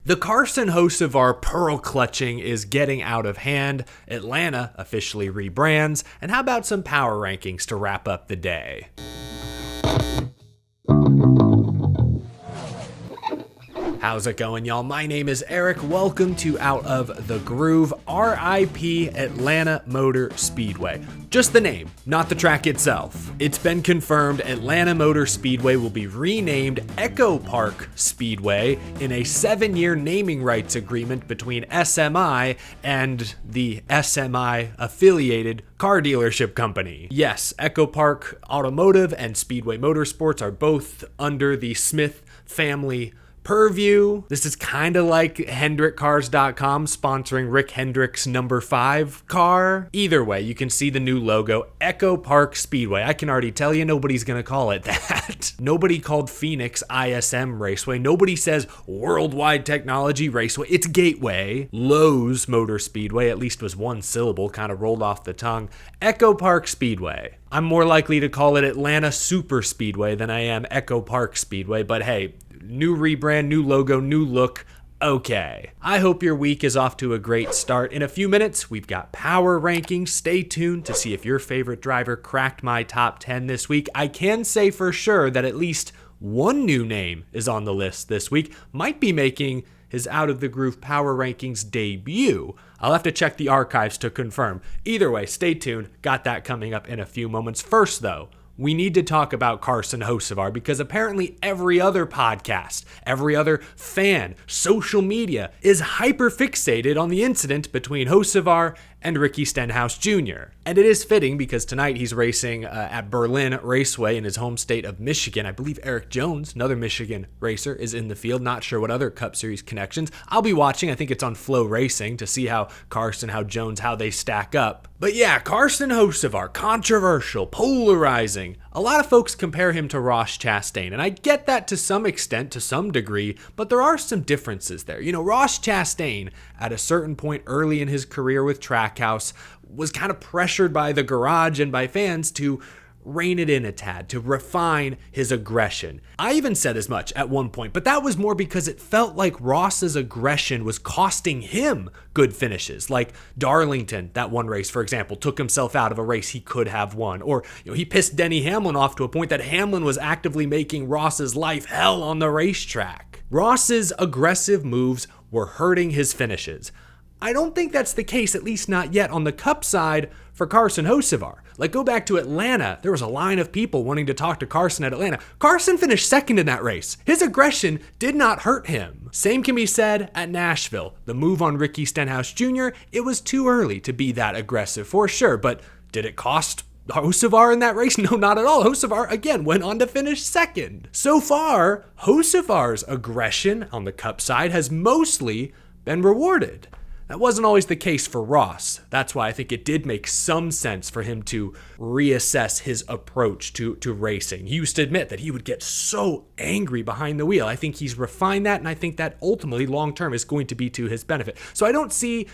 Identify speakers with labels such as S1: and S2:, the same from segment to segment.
S1: The Carson Hocevar pearl clutching is getting out of hand, Atlanta officially rebrands, and how about some power rankings to wrap up the day? How's it going, y'all? My name is Eric. Welcome to Out of the Groove, RIP Atlanta Motor Speedway. Just the name, not the track itself. It's been confirmed Atlanta Motor Speedway will be renamed Echo Park Speedway in a 7-year naming rights agreement between SMI and the SMI affiliated car dealership company. Yes, Echo Park Automotive and Speedway Motorsports are both under the Smith family purview. This is kind of like HendrickCars.com sponsoring Rick Hendrick's number 5 car. Either way, you can see the new logo, Echo Park Speedway. I can already tell you nobody's gonna call it that. Nobody called Phoenix ISM Raceway. Nobody says Worldwide Technology Raceway. It's Gateway. Lowe's Motor Speedway, at least was one syllable, kind of rolled off the tongue. Echo Park Speedway. I'm more likely to call it Atlanta Super Speedway than I am Echo Park Speedway, but hey, new rebrand, new logo, new look. Okay. I hope your week is off to a great start. In a few minutes, we've got power rankings. Stay tuned to see if your favorite driver cracked my top 10 this week. I can say for sure that at least one new name is on the list this week. Might be making his Out of the Groove Power Rankings debut. I'll have to check the archives to confirm. Either way, stay tuned. Got that coming up in a few moments. First, though, we need to talk about Carson Hocevar because apparently every other podcast, every other fan, social media is hyper-fixated on the incident between Hocevar and Ricky Stenhouse Jr. And it is fitting because tonight he's racing at Berlin Raceway in his home state of Michigan. I believe Eric Jones, another Michigan racer, is in the field. Not sure what other Cup Series connections. I'll be watching. I think it's on Flow Racing to see how Carson, how Jones, how they stack up. But yeah, Carson Hocevar, controversial, polarizing. A lot of folks compare him to Ross Chastain, and I get that to some extent, to some degree, but there are some differences there. You know, Ross Chastain, at a certain point early in his career with Trackhouse, was kind of pressured by the garage and by fans to rein it in a tad, to refine his aggression. I even said as much at one point, but that was more because it felt like Ross's aggression was costing him good finishes. Like Darlington, that one race, for example, took himself out of a race he could have won. Or he pissed Denny Hamlin off to a point that Hamlin was actively making Ross's life hell on the racetrack. Ross's aggressive moves were hurting his finishes. I don't think that's the case, at least not yet, on the Cup side for Carson Hocevar. Like, go back to Atlanta. There was a line of people wanting to talk to Carson at Atlanta. Carson finished second in that race. His aggression did not hurt him. Same can be said at Nashville. The move on Ricky Stenhouse Jr., it was too early to be that aggressive, for sure. But did it cost Hocevar in that race? No, not at all. Hocevar, again, went on to finish second. So far, Hocevar's aggression on the Cup side has mostly been rewarded. That wasn't always the case for Ross. That's why I think it did make some sense for him to reassess his approach to racing. He used to admit that he would get so angry behind the wheel. I think he's refined that, and I think that ultimately, long-term, is going to be to his benefit. So I don't see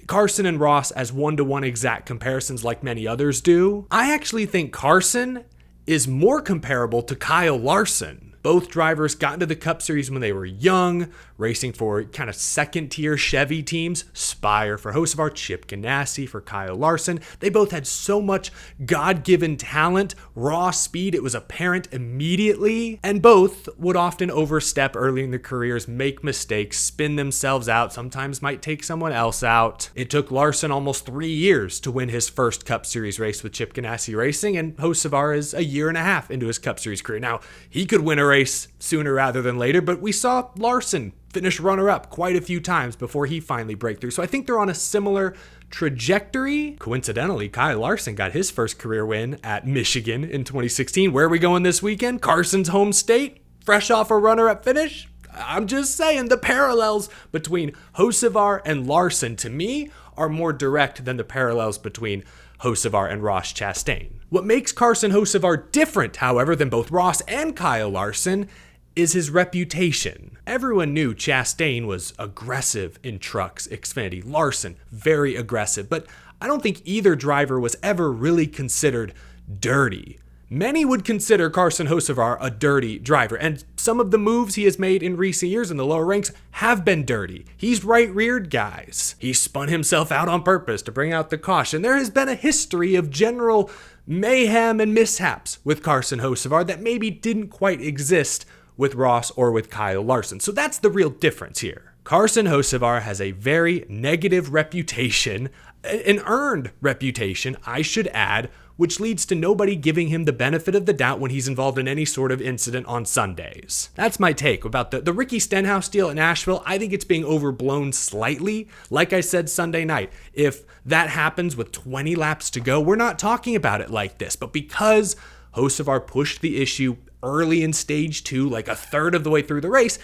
S1: Carson and Ross as one-to-one exact comparisons like many others do. I actually think Carson is more comparable to Kyle Larson. Both drivers got into the Cup Series when they were young, racing for kind of second-tier Chevy teams. Spire for Hocevar, Chip Ganassi for Kyle Larson. They both had so much God-given talent, raw speed, it was apparent immediately. And both would often overstep early in their careers, make mistakes, spin themselves out, sometimes might take someone else out. It took Larson almost 3 years to win his first Cup Series race with Chip Ganassi Racing, and Hocevar is a year and a half into his Cup Series career. Now, he could win a race sooner rather than later, but we saw Larson finish runner-up quite a few times before he finally break through. So I think they're on a similar trajectory. Coincidentally, Kyle Larson got his first career win at Michigan in 2016. Where are we going this weekend? Carson's home state, fresh off a runner-up finish. I'm just saying, the parallels between Hocevar and Larson, to me, are more direct than the parallels between Hocevar and Ross Chastain. What makes Carson Hocevar different, however, than both Ross and Kyle Larson is his reputation. Everyone knew Chastain was aggressive in trucks, Xfinity. Larson, very aggressive, but I don't think either driver was ever really considered dirty. Many would consider Carson Hocevar a dirty driver, and some of the moves he has made in recent years in the lower ranks have been dirty. He's right-reared guys. He spun himself out on purpose to bring out the caution. There has been a history of general mayhem and mishaps with Carson Hocevar that maybe didn't quite exist with Ross or with Kyle Larson. So that's the real difference here. Carson Hocevar has a very negative reputation, an earned reputation, I should add, which leads to nobody giving him the benefit of the doubt when he's involved in any sort of incident on Sundays. That's my take about the Ricky Stenhouse deal at Nashville. I think it's being overblown slightly. Like I said Sunday night, if that happens with 20 laps to go, we're not talking about it like this. But because Hocevar pushed the issue early in stage 2, like a third of the way through the race,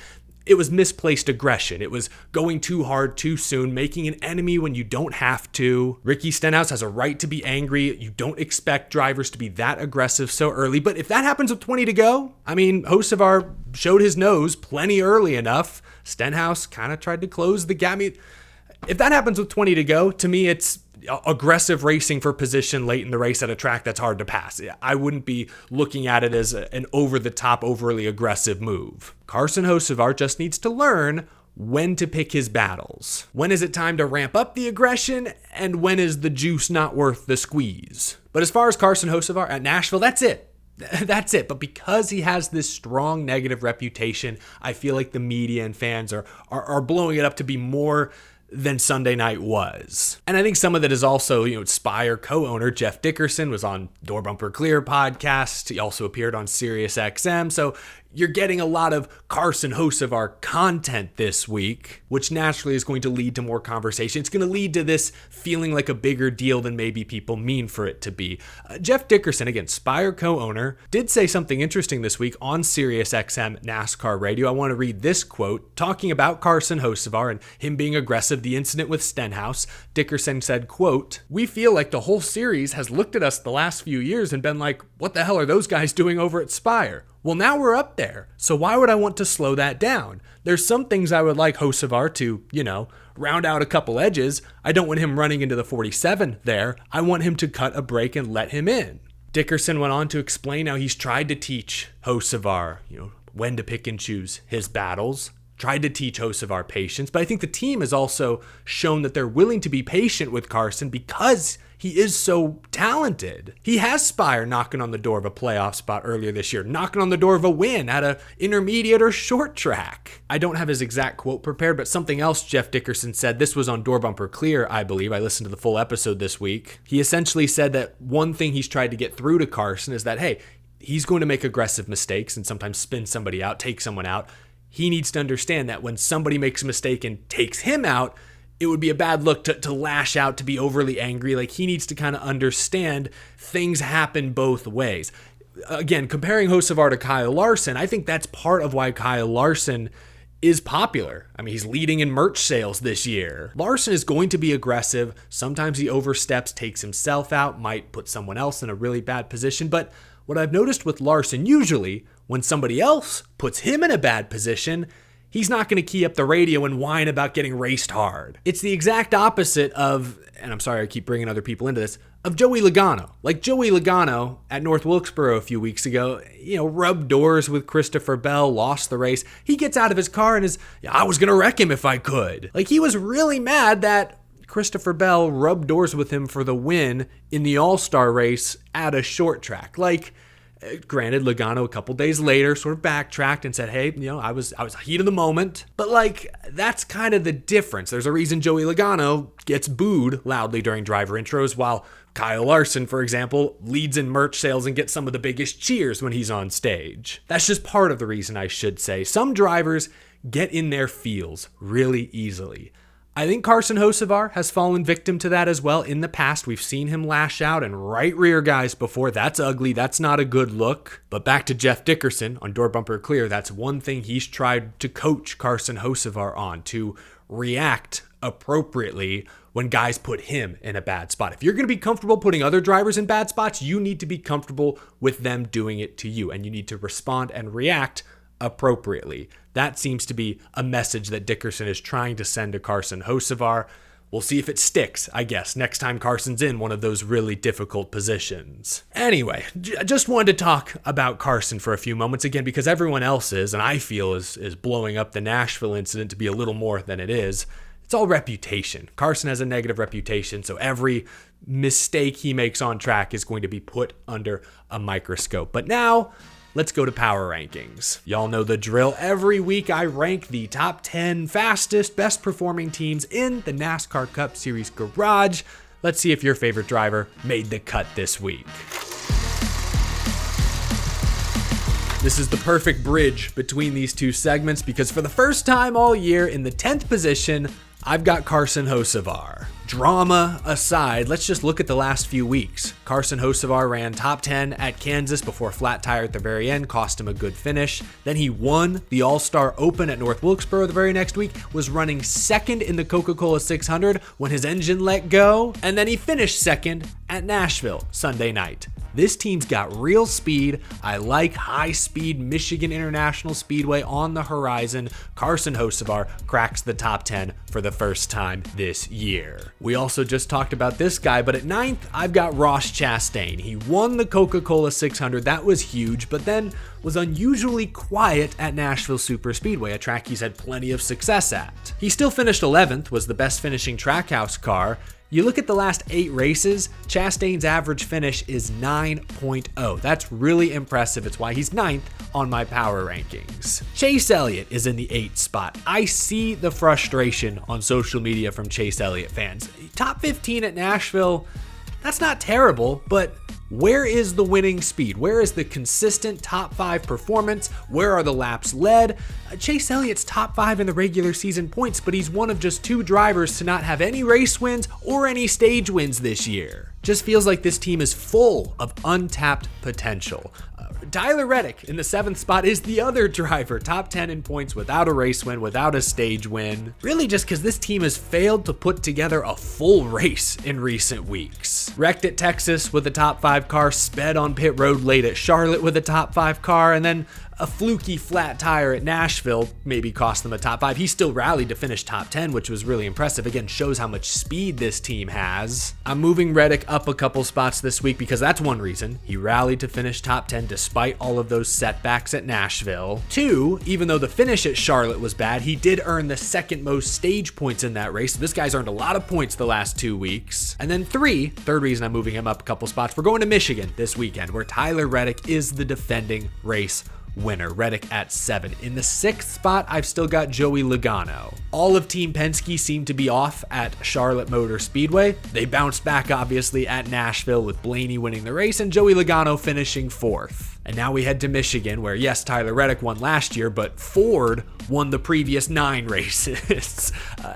S1: it was misplaced aggression. It was going too hard too soon, making an enemy when you don't have to. Ricky Stenhouse has a right to be angry. You don't expect drivers to be that aggressive so early. But if that happens with 20 to go, I mean, Hocevar showed his nose plenty early enough. Stenhouse kind of tried to close the gap. I mean, if that happens with 20 to go, to me, it's aggressive racing for position late in the race at a track that's hard to pass. I wouldn't be looking at it as an over-the-top, overly aggressive move. Carson Hocevar just needs to learn when to pick his battles. When is it time to ramp up the aggression, and when is the juice not worth the squeeze? But as far as Carson Hocevar at Nashville, that's it. That's it. But because he has this strong negative reputation, I feel like the media and fans are blowing it up to be more than Sunday night was. And I think some of that is also, Spire co-owner Jeff Dickerson was on Door Bumper Clear podcast. He also appeared on Sirius XM. So you're getting a lot of Carson Hocevar content this week, which naturally is going to lead to more conversation. It's going to lead to this feeling like a bigger deal than maybe people mean for it to be. Jeff Dickerson, again, Spire co-owner, did say something interesting this week on Sirius XM NASCAR radio. I want to read this quote, talking about Carson Hocevar and him being aggressive, the incident with Stenhouse. Dickerson said, quote, "We feel like the whole series has looked at us the last few years and been like, what the hell are those guys doing over at Spire? Well, now we're up there, so why would I want to slow that down? There's some things I would like Hocevar to, round out a couple edges. I don't want him running into the 47 there. I want him to cut a break and let him in." Dickerson went on to explain how he's tried to teach Hocevar, when to pick and choose his battles. Tried to teach Hocevar patience, but I think the team has also shown that they're willing to be patient with Carson because he is so talented. He has Spire knocking on the door of a playoff spot earlier this year, knocking on the door of a win at an intermediate or short track. I don't have his exact quote prepared, but something else Jeff Dickerson said, this was on Door Bumper Clear, I believe. I listened to the full episode this week. He essentially said that one thing he's tried to get through to Carson is that, hey, he's going to make aggressive mistakes and sometimes spin somebody out, take someone out. He needs to understand that when somebody makes a mistake and takes him out, it would be a bad look to lash out, to be overly angry. Like, he needs to kind of understand things happen both ways. Again, comparing Hocevar to Kyle Larson, I think that's part of why Kyle Larson is popular. I mean, he's leading in merch sales this year. Larson is going to be aggressive. Sometimes he oversteps, takes himself out, might put someone else in a really bad position. But what I've noticed with Larson, usually when somebody else puts him in a bad position, he's not going to key up the radio and whine about getting raced hard. It's the exact opposite of, and I'm sorry I keep bringing other people into this, of Joey Logano. Like Joey Logano at North Wilkesboro a few weeks ago, rubbed doors with Christopher Bell, lost the race. He gets out of his car and I was going to wreck him if I could. Like, he was really mad that Christopher Bell rubbed doors with him for the win in the All-Star race at a short track. Like, granted, Logano a couple days later sort of backtracked and said, hey, I was heat of the moment. But that's kind of the difference. There's a reason Joey Logano gets booed loudly during driver intros, while Kyle Larson, for example, leads in merch sales and gets some of the biggest cheers when he's on stage. That's just part of the reason, I should say. Some drivers get in their feels really easily. I think Carson Hocevar has fallen victim to that as well in the past. We've seen him lash out and right rear guys before. That's ugly. That's not a good look. But back to Jeff Dickerson on Door Bumper Clear, that's one thing he's tried to coach Carson Hocevar on, to react appropriately when guys put him in a bad spot. If you're going to be comfortable putting other drivers in bad spots, you need to be comfortable with them doing it to you, and you need to respond and react appropriately. That seems to be a message that Dickerson is trying to send to Carson Hocevar. We'll see if it sticks, I guess, next time Carson's in one of those really difficult positions. Anyway, just wanted to talk about Carson for a few moments again because everyone else is, and I feel is blowing up the Nashville incident to be a little more than it is. It's all reputation. Carson has a negative reputation, so every mistake he makes on track is going to be put under a microscope. But now, let's go to power rankings. Y'all know the drill. Every week I rank the top 10 fastest, best performing teams in the NASCAR Cup Series garage. Let's see if your favorite driver made the cut this week. This is the perfect bridge between these two segments because for the first time all year in the 10th position, I've got Carson Hocevar. Drama aside, let's just look at the last few weeks. Carson Hocevar ran top 10 at Kansas before a flat tire at the very end cost him a good finish. Then he won the All-Star Open at North Wilkesboro the very next week, was running second in the Coca-Cola 600 when his engine let go, and then he finished second at Nashville Sunday night. This team's got real speed. I like high-speed Michigan International Speedway on the horizon. Carson Hocevar cracks the top 10 for the first time this year. We also just talked about this guy, but at 9th, I've got Ross Chastain. He won the Coca-Cola 600. That was huge, but then was unusually quiet at Nashville Superspeedway, a track he's had plenty of success at. He still finished 11th, was the best finishing Trackhouse car. You look at the last 8 races, Chastain's average finish is 9.0. That's really impressive. It's why he's 9th on my power rankings. Chase Elliott is in the 8th spot. I see the frustration on social media from Chase Elliott fans. Top 15 at Nashville, that's not terrible, but where is the winning speed? Where is the consistent top 5 performance? Where are the laps led? Chase Elliott's top 5 in the regular season points, but he's one of just 2 drivers to not have any race wins or any stage wins this year. Just feels like this team is full of untapped potential. Tyler Reddick in the 7th spot is the other driver, top 10 in points without a race win, without a stage win. Really just because this team has failed to put together a full race in recent weeks. Wrecked at Texas with a top 5 car, sped on pit road late at Charlotte with a top 5 car, and then a fluky flat tire at Nashville maybe cost them a top 5. He still rallied to finish top 10, which was really impressive. Again, shows how much speed this team has. I'm moving Reddick up a couple spots this week because that's one reason. He rallied to finish top 10 despite all of those setbacks at Nashville. 2, even though the finish at Charlotte was bad, he did earn the 2nd most stage points in that race. So this guy's earned a lot of points the last 2 weeks. And then 3, third reason I'm moving him up a couple spots, we're going to Michigan this weekend where Tyler Reddick is the defending race winner. Reddick at 7. In the 6th spot, I've still got Joey Logano. All of Team Penske seemed to be off at Charlotte Motor Speedway. They bounced back, obviously, at Nashville with Blaney winning the race and Joey Logano finishing 4th. And now we head to Michigan, where yes, Tyler Reddick won last year, but Ford won the previous 9 races.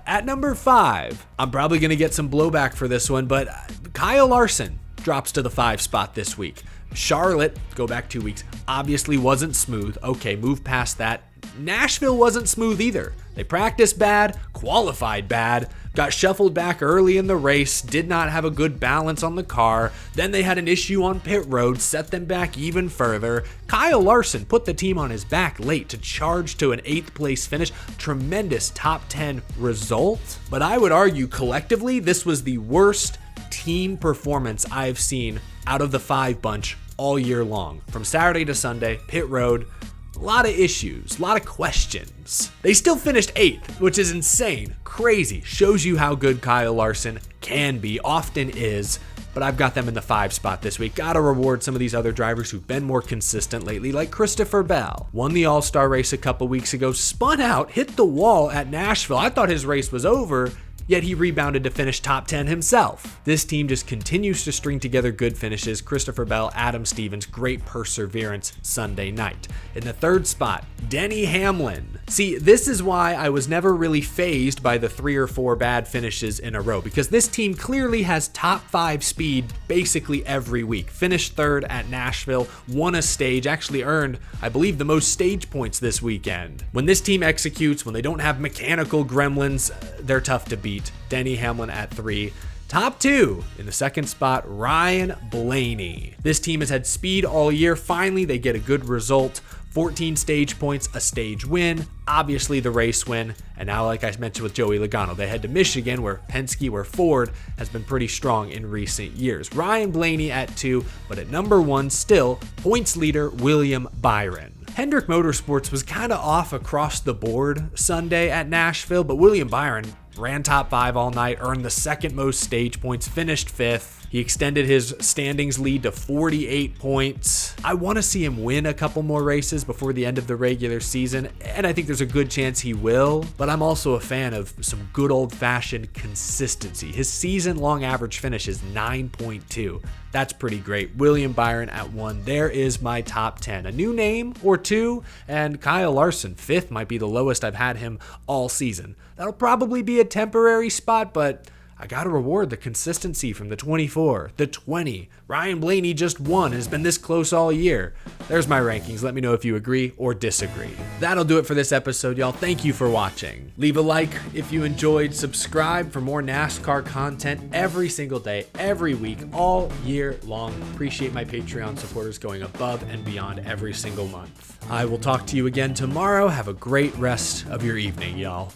S1: At number 5, I'm probably going to get some blowback for this one, but Kyle Larson drops to the 5 spot this week. Charlotte, go back 2 weeks, obviously wasn't smooth. Okay, move past that. Nashville wasn't smooth either. They practiced bad, qualified bad, got shuffled back early in the race, did not have a good balance on the car. Then they had an issue on pit road, set them back even further. Kyle Larson put the team on his back late to charge to an 8th place finish. Tremendous top 10 result. But I would argue collectively, this was the worst team performance I've seen out of the 5 bunch all year long. From Saturday to Sunday, pit road, a lot of issues, a lot of questions. They still finished 8th, which is insane, crazy. Shows you how good Kyle Larson can be, often is, but I've got them in the 5 spot this week. Gotta reward some of these other drivers who've been more consistent lately, like Christopher Bell. Won the All-Star race a couple weeks ago, spun out, hit the wall at Nashville. I thought his race was over, yet he rebounded to finish top 10 himself. This team just continues to string together good finishes. Christopher Bell, Adam Stevens, great perseverance Sunday night. In the 3rd spot, Denny Hamlin. See, this is why I was never really fazed by the 3 or 4 bad finishes in a row, because this team clearly has top 5 speed basically every week. Finished 3rd at Nashville, won a stage, actually earned, I believe, the most stage points this weekend. When this team executes, when they don't have mechanical gremlins, they're tough to beat. Denny Hamlin at 3. Top 2, in the 2nd spot, Ryan Blaney. This team has had speed all year. Finally, they get a good result. 14 stage points, a stage win, obviously the race win, and now, like I mentioned with Joey Logano, they head to Michigan, where Ford has been pretty strong in recent years. Ryan Blaney at 2, but at number 1 still, points leader William Byron. Hendrick Motorsports was kind of off across the board Sunday at Nashville, but William Byron ran top 5 all night, earned the second most stage points, finished 5th. He extended his standings lead to 48 points. I want to see him win a couple more races before the end of the regular season, and I think there's a good chance he will, but I'm also a fan of some good old-fashioned consistency. His season-long average finish is 9.2. That's pretty great. William Byron at 1. There is my top 10. A new name or 2, and Kyle Larson, 5th, might be the lowest I've had him all season. That'll probably be a temporary spot, but I gotta reward the consistency from the 24, the 20. Ryan Blaney just won, has been this close all year. There's my rankings. Let me know if you agree or disagree. That'll do it for this episode, y'all. Thank you for watching. Leave a like if you enjoyed. Subscribe for more NASCAR content every single day, every week, all year long. Appreciate my Patreon supporters going above and beyond every single month. I will talk to you again tomorrow. Have a great rest of your evening, y'all.